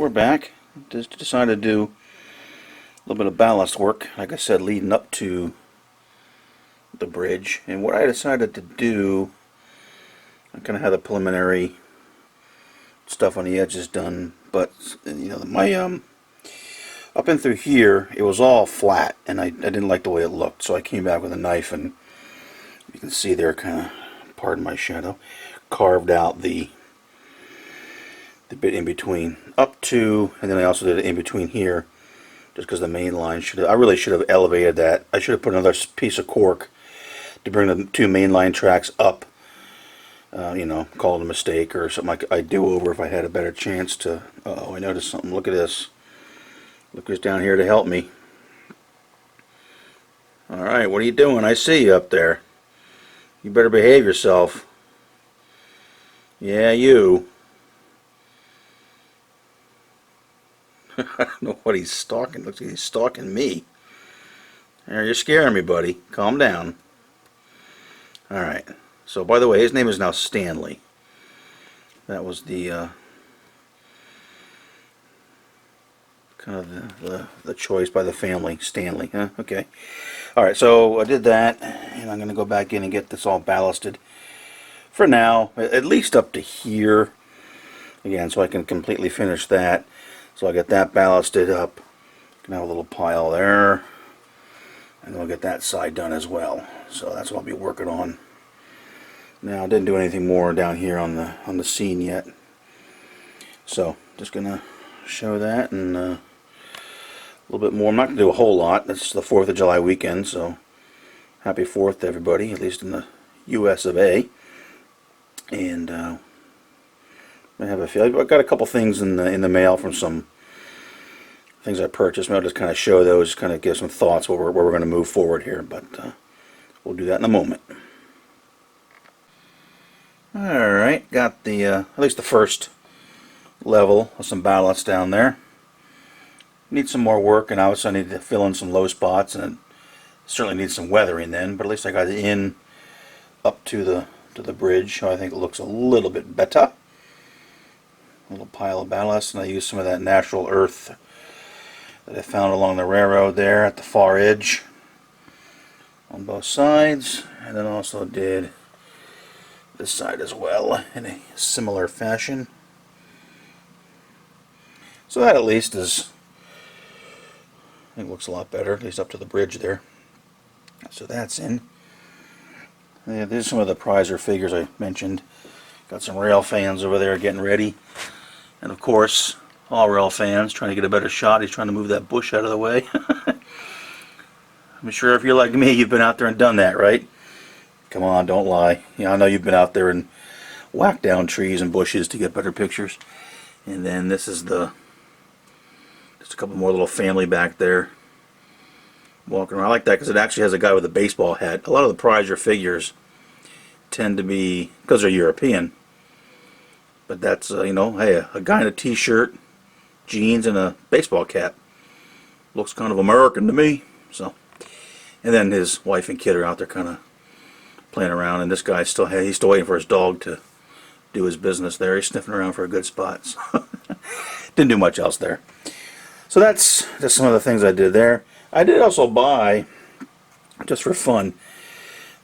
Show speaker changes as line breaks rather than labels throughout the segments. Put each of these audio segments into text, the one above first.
we're back. Just decided to do a little bit of ballast work, like I said, leading up to the bridge. And what I decided to do, I kind of had the preliminary stuff on the edges done, but you know, my up and through here, it was all flat, and I didn't like the way it looked, so I came back with a knife, and you can see there, kind of, pardon my shadow, carved out the bit in between up to, and then I also did it in between here, just because the main line should have, I really should have elevated that. I should have put another piece of cork to bring the two main line tracks up. You know, call it a mistake or something I'd do over if I had a better chance to. Oh, I noticed something. Look at this. Look who's down here to help me. Alright, what are you doing? I see you up there. You better behave yourself. Yeah, you. I don't know what he's stalking. Looks like he's stalking me. There, you're scaring me, buddy. Calm down. Alright. So, by the way, his name is now Stanley. That was the kind of the choice by the family. Stanley, huh? Okay. Alright, so I did that, and I'm going to go back in and get this all ballasted for now, at least up to here. Again, so I can completely finish that. So I'll get that ballasted up. Can have a little pile there. And I'll get that side done as well. So that's what I'll be working on. Now I didn't do anything more down here on the scene yet. So just gonna show that and a little bit more. I'm not gonna do a whole lot. It's the 4th of July weekend, so happy 4th to everybody, at least in the US of A. And I have a feel. I've got a couple things in the mail from some things I purchased. Maybe I'll just kind of show those, kind of give some thoughts where we're going to move forward here. But we'll do that in a moment. All right, got the at least the first level of some ballast down there. Need some more work, and obviously I need to fill in some low spots, and it certainly needs some weathering then. But at least I got it in up to the bridge, so I think it looks a little bit better. A little pile of ballast, and I used some of that natural earth that I found along the railroad there at the far edge on both sides, and then also did this side as well in a similar fashion. So that at least is, I think, looks a lot better, at least up to the bridge there. So that's in. Yeah, there's some of the prizer figures I mentioned. Got some rail fans over there getting ready. And of course, all rail fans trying to get a better shot. He's trying to move that bush out of the way. I'm sure if you're like me, you've been out there and done that, right? Come on, don't lie. I know you've been out there and whacked down trees and bushes to get better pictures. And then this is just a couple more little family back there walking around. I like that because it actually has a guy with a baseball hat. A lot of the prizer figures tend to be, because they're European, but that's, you know, hey, a guy in a t-shirt, jeans, and a baseball cap. Looks kind of American to me. So, and then his wife and kid are out there kind of playing around, and this guy's he's still waiting for his dog to do his business there. He's sniffing around for a good spot. So didn't do much else there. So that's just some of the things I did there. I did also buy, just for fun,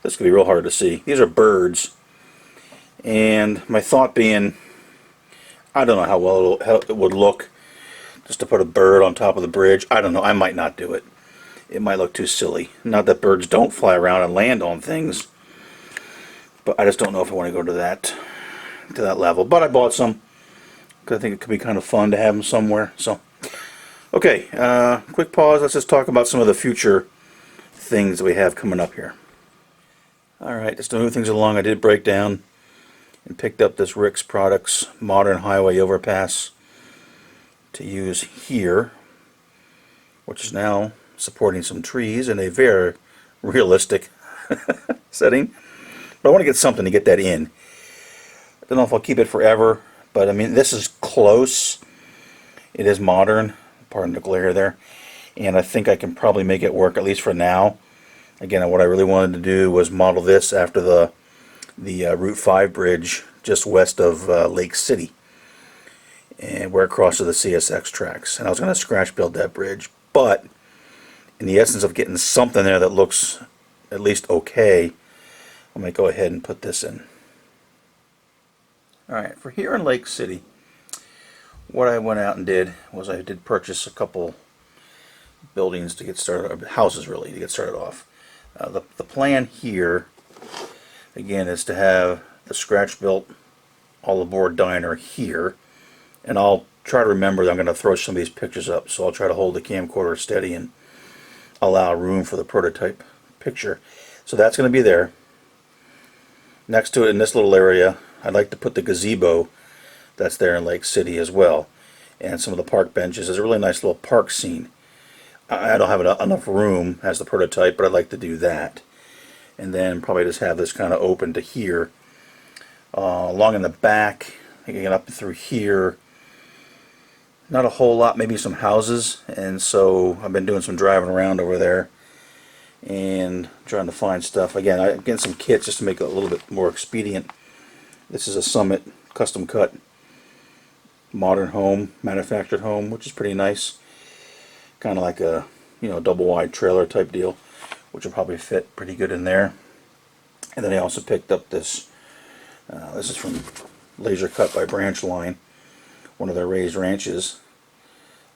this could be real hard to see. These are birds. And my thought being, I don't know how well it would look just to put a bird on top of the bridge. I don't know. I might not do it. It might look too silly. Not that birds don't fly around and land on things, but I just don't know if I want to go to that level. But I bought some because I think it could be kind of fun to have them somewhere. So, okay, quick pause. Let's just talk about some of the future things that we have coming up here. All right, just to move things along, I did break down and picked up this Rick's Products Modern Highway Overpass to use here, which is now supporting some trees in a very realistic setting. But I want to get something to get that in. I don't know if I'll keep it forever, but I mean, this is close. It is modern, pardon the glare there, and I think I can probably make it work, at least for now. Again, what I really wanted to do was model this after the Route 5 bridge just west of Lake City. and where it crosses the CSX tracks. And I was going to scratch build that bridge, but in the essence of getting something there that looks at least okay, I'm going to go ahead and put this in. Alright, for here in Lake City, what I went out and did was I did purchase a couple buildings to get started, or houses really, to get started off. The plan here, again, is to have the scratch built all aboard diner here, and I'll try to remember that I'm going to throw some of these pictures up, so I'll try to hold the camcorder steady and allow room for the prototype picture. So that's going to be there. Next to it in this little area, I'd like to put the gazebo that's there in Lake City as well, and some of the park benches. There's a really nice little park scene. I don't have enough room as the prototype, but I'd like to do that. And then probably just have this kind of open to here. Along in the back, I can get up through here. Not a whole lot, maybe some houses, and so I've been doing some driving around over there and trying to find stuff. Again, I'm getting some kits just to make it a little bit more expedient. This is a Summit custom cut modern home, manufactured home, which is pretty nice. Kind of like a, you know, double wide trailer type deal, which will probably fit pretty good in there. And then I also picked up this. This is from Laser Cut by Branch Line, one of their raised ranches.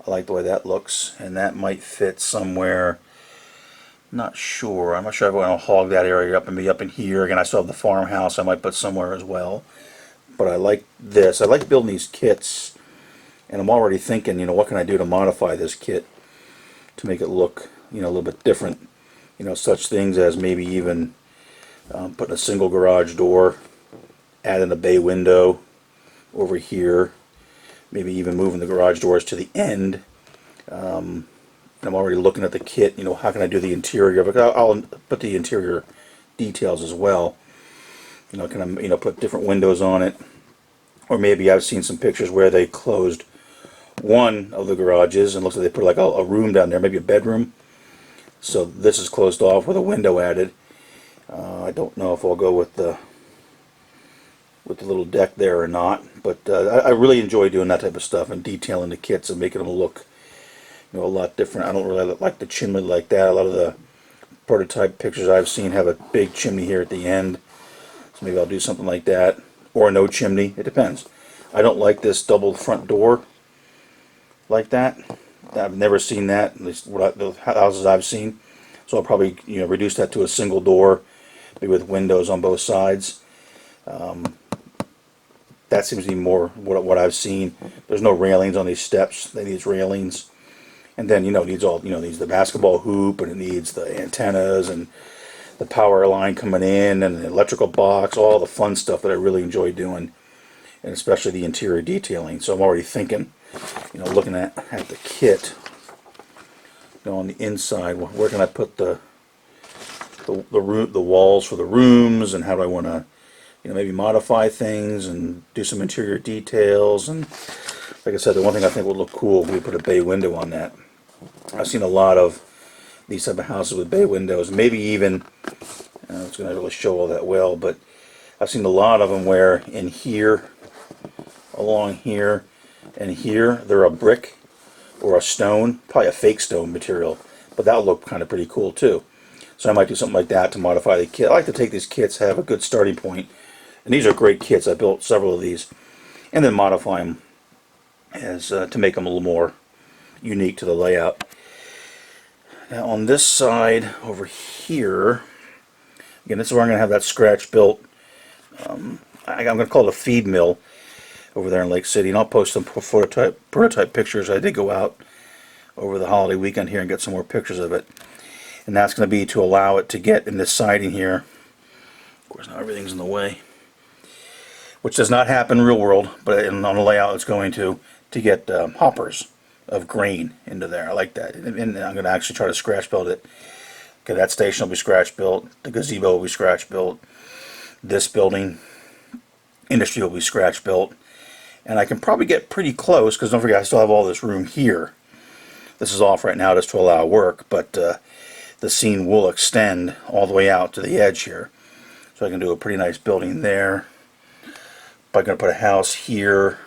I like the way that looks, and that might fit somewhere. Not sure. I'm not sure if I want to hog that area up and be up in here. Again, I still have the farmhouse I might put somewhere as well. But I like this. I like building these kits, and I'm already thinking, you know, what can I do to modify this kit to make it look, you know, a little bit different. You know, such things as maybe even putting a single garage door, adding a bay window over here, maybe even moving the garage doors to the end. I'm already looking at the kit, you know, how can I do the interior? But I'll put the interior details as well. You know, can I, you know, put different windows on it? Or maybe I've seen some pictures where they closed one of the garages and looks like they put like a room down there, maybe a bedroom. So this is closed off with a window added. I don't know if I'll go with the little deck there or not, but I really enjoy doing that type of stuff and detailing the kits and making them look, you know, a lot different. I don't really like the chimney like that. A lot of the prototype pictures I've seen have a big chimney here at the end, so maybe I'll do something like that, or no chimney. It depends. I don't like this double front door like that. I've never seen that, at least the houses I've seen. So I'll probably, you know, reduce that to a single door, maybe with windows on both sides. That seems to be more what I've seen. There's no railings on these steps. They need railings. And then, you know, it needs all, you know, it needs the basketball hoop, and it needs the antennas and the power line coming in and the electrical box, all the fun stuff that I really enjoy doing, and especially the interior detailing. So I'm already thinking, you know, looking at the kit, you know, on the inside, where can I put the walls for the rooms, and how do I want to, you know, maybe modify things and do some interior details. And like I said, the one thing I think would look cool, we put a bay window on that. I've seen a lot of these type of houses with bay windows, maybe even, it's going to really show all that well, but I've seen a lot of them where in here, along here, and here, they're a brick or a stone, probably a fake stone material, but that'll look kind of pretty cool too. So I might do something like that to modify the kit. I like to take these kits, have a good starting point, and these are great kits. I built several of these, and then modify them as to make them a little more unique to the layout. Now on this side over here, again, this is where I'm going to have that scratch built. I'm going to call it a feed mill over there in Lake City, and I'll post some prototype pictures. I did go out over the holiday weekend here and get some more pictures of it, and that's going to be to allow it to get in this siding here. Of course, now everything's in the way, which does not happen in real world, but on the layout it's going to get hoppers of grain into there. I like that, and I'm going to actually try to scratch build it. Okay, that station will be scratch built, the gazebo will be scratch built, this building industry will be scratch built, and I can probably get pretty close, because don't forget I still have all this room here. This is off right now just to allow work, but the scene will extend all the way out to the edge here, so I can do a pretty nice building there. But I'm going to put a house here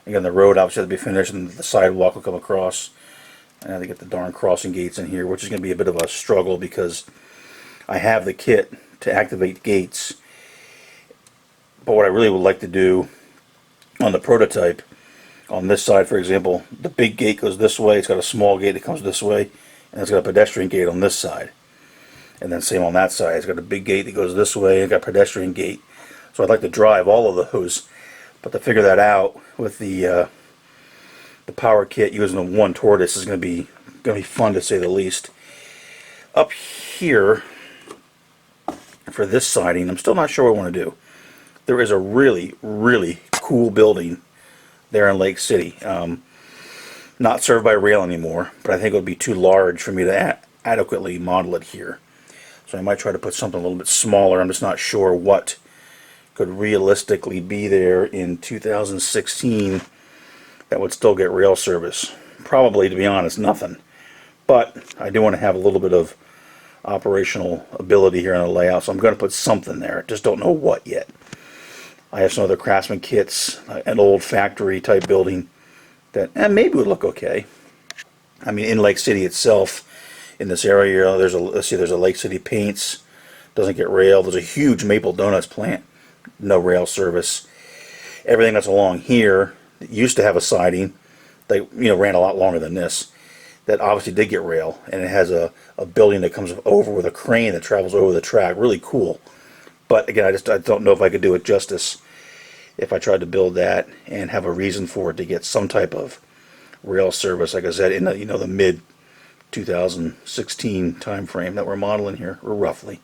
Again, the road obviously has to be finished, and the sidewalk will come across. I have to get the darn crossing gates in here, which is going to be a bit of a struggle because I have the kit to activate gates. But what I really would like to do on the prototype, on this side for example, the big gate goes this way, it's got a small gate that comes this way, and it's got a pedestrian gate on this side. And then same on that side, it's got a big gate that goes this way, and got a pedestrian gate. So I'd like to drive all of those, but to figure that out with the power kit using the one tortoise is going to be fun to say the least. Up here for this siding, I'm still not sure what I want to do. There is a really, really cool building there in Lake City. Not served by rail anymore, but I think it would be too large for me to adequately model it here. So I might try to put something a little bit smaller. I'm just not sure what could realistically be there in 2016 that would still get rail service. Probably, to be honest, nothing. But I do want to have a little bit of operational ability here on the layout, so I'm going to put something there. Just don't know what yet. I have some other Craftsman kits, an old factory type building that maybe would look okay. I mean, in Lake City itself, in this area, there's a Lake City Paints, doesn't get rail. There's a huge Maple Donuts plant, no rail service. Everything that's along here that used to have a siding, they ran a lot longer than this, that obviously did get rail, and it has a building that comes over with a crane that travels over the track. Really cool. But again, I don't know if I could do it justice if I tried to build that and have a reason for it to get some type of rail service, like I said, in the mid 2016 time frame that we're modeling here, or roughly.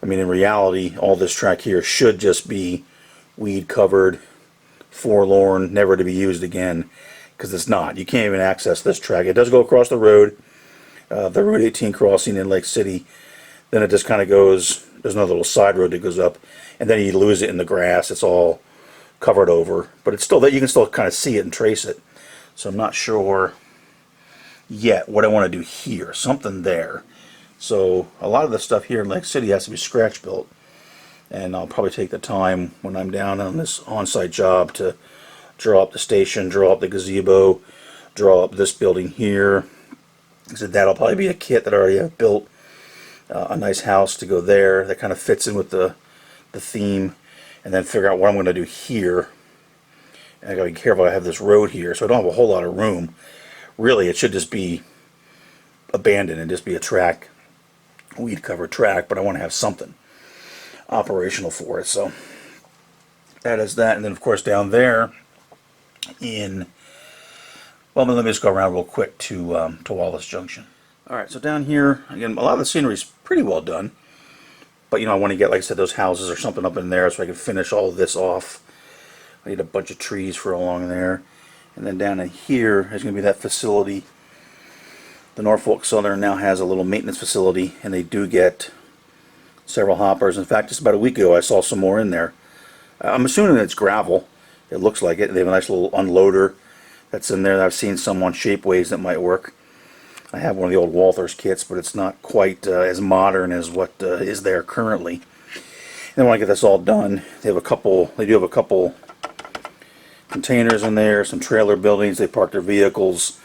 I mean, in reality, all this track here should just be weed covered, forlorn, never to be used again, because it's not. You can't even access this track. It does go across the road, the Route 18 crossing in Lake City. Then it just kind of goes, there's another little side road that goes up, and then you lose it in the grass. It's all covered over, but it's still that you can still kind of see it and trace it. So I'm not sure yet what I want to do here. Something there. So a lot of the stuff here in Lake City has to be scratch built, and I'll probably take the time when I'm down on this on-site job to draw up the station, draw up the gazebo, draw up this building here. So that'll probably be a kit that I already have built. A nice house to go there that kind of fits in with the theme, and then figure out what I'm going to do here. And I got to be careful. I have this road here, so I don't have a whole lot of room. Really, it should just be abandoned and just be a track, weed covered track, but I want to have something operational for it. So that is that. And then of course down there well, let me just go around real quick to Wallace Junction. Alright, so down here, again, a lot of the scenery is pretty well done, but I want to get, like I said, those houses or something up in there so I can finish all of this off. I need a bunch of trees for along there. And then down in here is going to be that facility. The Norfolk Southern now has a little maintenance facility, and they do get several hoppers. In fact, just about a week ago I saw some more in there. I'm assuming it's gravel. It looks like it. They have a nice little unloader that's in there. I've seen some on Shapeways that might work. I have one of the old Walthers kits, but it's not quite as modern as what is there currently. And then when I get this all done, they do have a couple containers in there, some trailer buildings. They park their vehicles.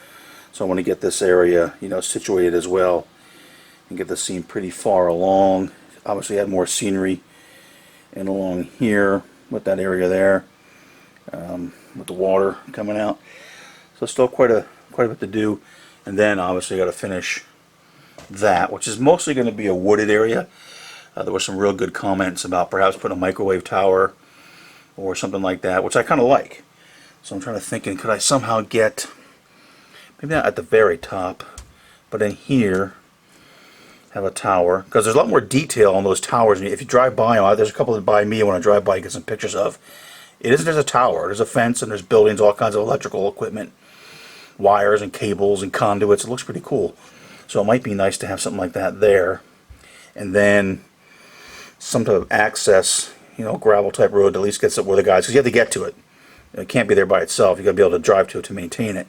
So I want to get this area, situated as well, and get the scene pretty far along. Obviously add more scenery and along here with that area there, with the water coming out. So still quite a bit to do. And then obviously got to finish that, which is mostly going to be a wooded area. There were some real good comments about perhaps putting a microwave tower or something like that, which I kind of like. So I'm trying to think, could I somehow get, maybe not at the very top, but in here have a tower, because there's a lot more detail on those towers. If you drive by them, there's a couple that by me when I drive by and get some pictures of. It isn't just a tower. There's a fence and there's buildings, all kinds of electrical equipment, wires and cables and conduits. It looks pretty cool. So it might be nice to have something like that there. And then some type of access, gravel type road that at least gets it where the guys, because you have to get to it. It can't be there by itself. You've got to be able to drive to it to maintain it.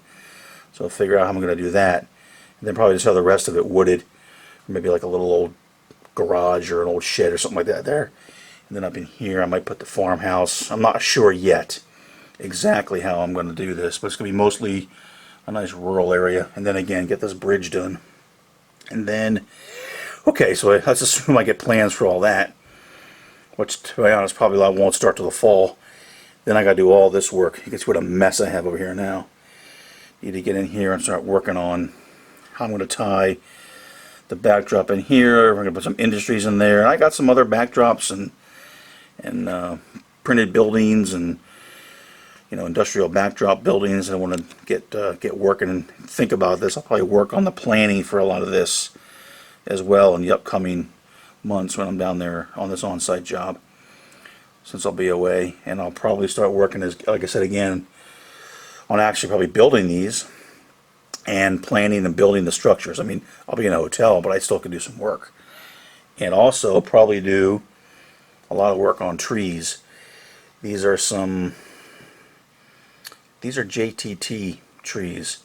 So I'll figure out how I'm going to do that. And then probably just have the rest of it wooded. Maybe like a little old garage or an old shed or something like that there. And then up in here I might put the farmhouse. I'm not sure yet. exactly how I'm going to do this, but it's going to be mostly a nice rural area. And then again, get this bridge done. And then, okay, so let's assume I get plans for all that, which, to be honest, probably I won't start till the fall. Then I got to do all this work. You can see what a mess I have over here now. Need to get in here and start working on how I'm going to tie the backdrop in here. We're going to put some industries in there. I got some other backdrops and printed buildings and industrial backdrop buildings. I want to get working and think about this. I'll probably work on the planning for a lot of this as well in the upcoming months when I'm down there on this on-site job, since I'll be away. And I'll probably start working, as like I said again, on actually probably building these and planning and building the structures. I mean, I'll be in a hotel, but I still can do some work. And also probably do a lot of work on trees. These are JTT trees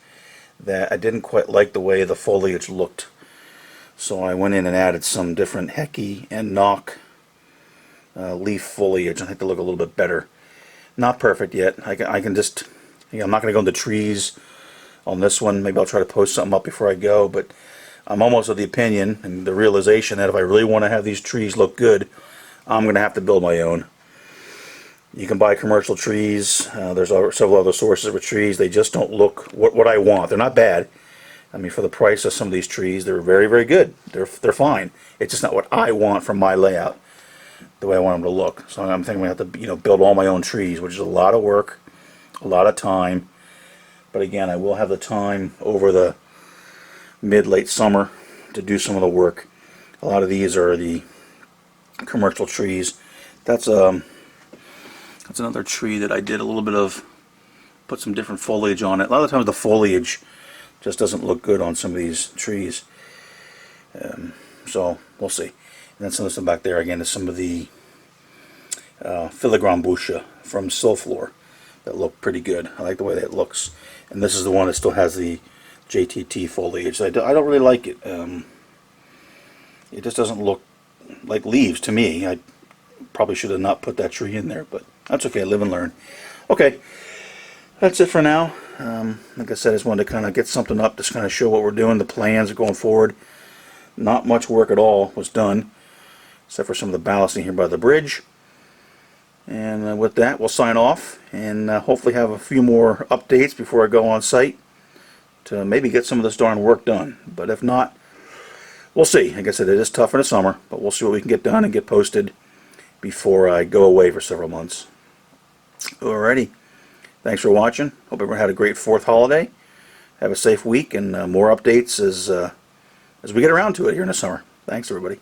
that I didn't quite like the way the foliage looked. So I went in and added some different Hecky and Knock leaf foliage. I think they look a little bit better. Not perfect yet. I can just, I'm not going to go into trees on this one. Maybe I'll try to post something up before I go, but I'm almost of the opinion and the realization that if I really want to have these trees look good, I'm going to have to build my own. You can buy commercial trees. There's several other sources of trees. They just don't look what I want. They're not bad. I mean, for the price of some of these trees, they're very, very good. They're fine. It's just not what I want from my layout, the way I want them to look. So I'm thinking I have to, build all my own trees, which is a lot of work, a lot of time. But again, I will have the time over the mid-late summer to do some of the work. A lot of these are the commercial trees. That's another tree that I did a little bit of, put some different foliage on it. A lot of times the foliage just doesn't look good on some of these trees. So we'll see. And then some of this back there again is some of the filigrane busha from Silflor that look pretty good. I like the way that looks. And this is the one that still has the JTT foliage. I don't really like it. It just doesn't look like leaves to me. I probably should have not put that tree in there, but that's okay. Live and learn. Okay, that's it for now. Like I said, I just wanted to kind of get something up, just kind of show what we're doing, the plans going forward. Not much work at all was done, except for some of the ballasting here by the bridge. And with that, we'll sign off and hopefully have a few more updates before I go on site to maybe get some of this darn work done. But if not, we'll see. Like I said, it is tough in the summer, but we'll see what we can get done and get posted before I go away for several months. Alrighty. Thanks for watching. Hope everyone had a great 4th holiday. Have a safe week and more updates as we get around to it here in the summer. Thanks, everybody.